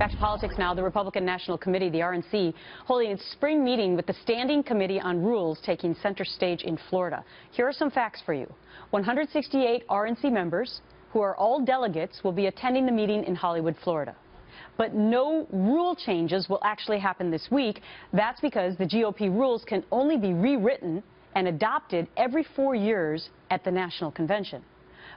Back to politics now. The Republican National Committee, the RNC, holding its spring meeting with the Standing Committee on Rules taking center stage in Florida. Here are some facts for you. 168 RNC members, who are all delegates, will be attending the meeting in Hollywood, Florida. But no rule changes will actually happen this week. That's because the GOP rules can only be rewritten and adopted every 4 years at the National Convention.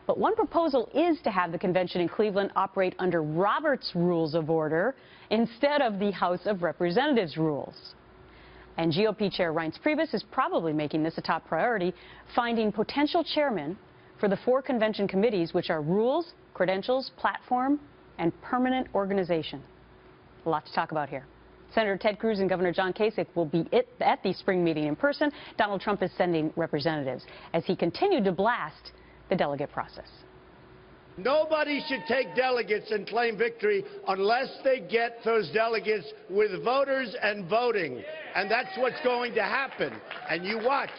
But one proposal is to have the convention in Cleveland operate under Robert's Rules of Order instead of the House of Representatives rules. And GOP Chair Reince Priebus is probably making this a top priority, finding potential chairmen for the 4 convention committees, which are Rules, Credentials, Platform, and Permanent Organization. A lot to talk about here. Senator Ted Cruz and Governor John Kasich will be at the spring meeting in person. Donald Trump is sending representatives as he continued to blast the delegate process. Nobody should take delegates and claim victory unless they get those delegates with voters and voting. And that's what's going to happen. And you watch,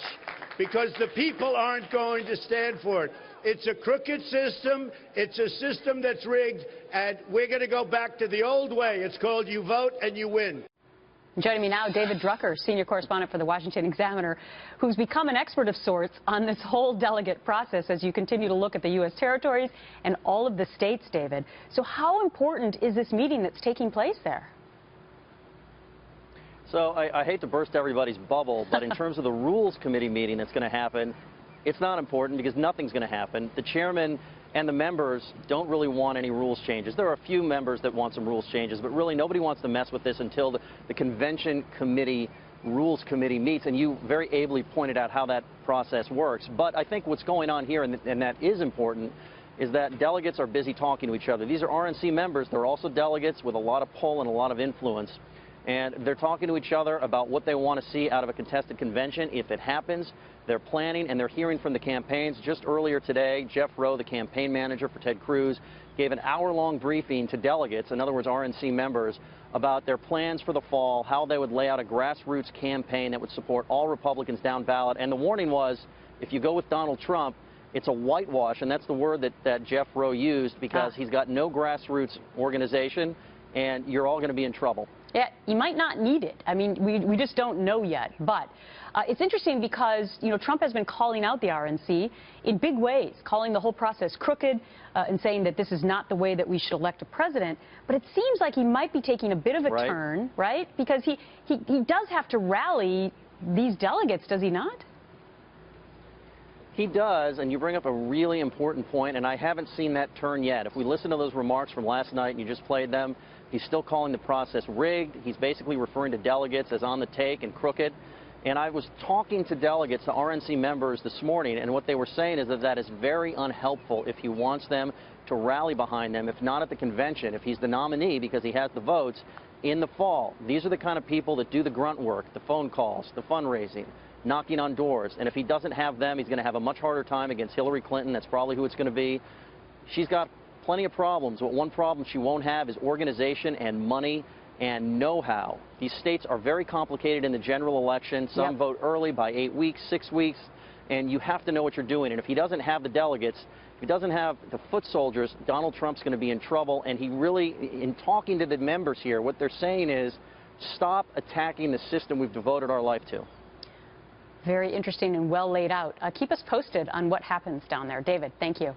because the people aren't going to stand for it. It's a crooked system. It's a system that's rigged. And we're going to go back to the old way. It's called you vote and you win. Joining me now, David Drucker, senior correspondent for the Washington Examiner, who's become an expert of sorts on this whole delegate process as you continue to look at the U.S. territories and all of the states, David. So how important is this meeting that's taking place there? So I hate to burst everybody's bubble, but in terms of the Rules Committee meeting that's going to happen, it's not important because nothing's going to happen. The chairman and the members don't really want any rules changes. There are a few members that want some rules changes, but really nobody wants to mess with this until the Convention Committee, Rules Committee meets, and you very ably pointed out how that process works. But I think what's going on here, and that is important, is that delegates are busy talking to each other. These are RNC members. They're also delegates with a lot of pull and a lot of influence. And they're talking to each other about what they want to see out of a contested convention. If it happens, they're planning and they're hearing from the campaigns. Just earlier today, Jeff Rowe, the campaign manager for Ted Cruz, gave an hour-long briefing to delegates, in other words, RNC members, about their plans for the fall, how they would lay out a grassroots campaign that would support all Republicans down ballot. And the warning was, if you go with Donald Trump, it's a whitewash, and that's the word that Jeff Rowe used, because he's got no grassroots organization, and you're all going to be in trouble. Yeah, you might not need it. I mean, we just don't know yet. But it's interesting because, you know, Trump has been calling out the RNC in big ways, calling the whole process crooked and saying that this is not the way that we should elect a president. But it seems like he might be taking a bit of a turn, right? Because he does have to rally these delegates, does he not? He does, and you bring up a really important point, and I haven't seen that turn yet. If we listen to those remarks from last night and you just played them, he's still calling the process rigged. He's basically referring to delegates as on the take and crooked. And I was talking to delegates, the RNC members this morning, and what they were saying is that is very unhelpful if he wants them to rally behind them, if not at the convention, if he's the nominee because he has the votes in the fall. These are the kind of people that do the grunt work, the phone calls, the fundraising, knocking on doors. And if he doesn't have them, he's going to have a much harder time against Hillary Clinton. That's probably who it's going to be. She's got plenty of problems, but one problem she won't have is organization and money and know-how. These states are very complicated in the general election. Some vote early by 8 weeks, 6 weeks, and you have to know what you're doing. And if he doesn't have the delegates, if he doesn't have the foot soldiers, Donald Trump's going to be in trouble. And he really, in talking to the members here, what they're saying is, stop attacking the system we've devoted our life to. Very interesting and well laid out. Keep us posted on what happens down there. David, thank you.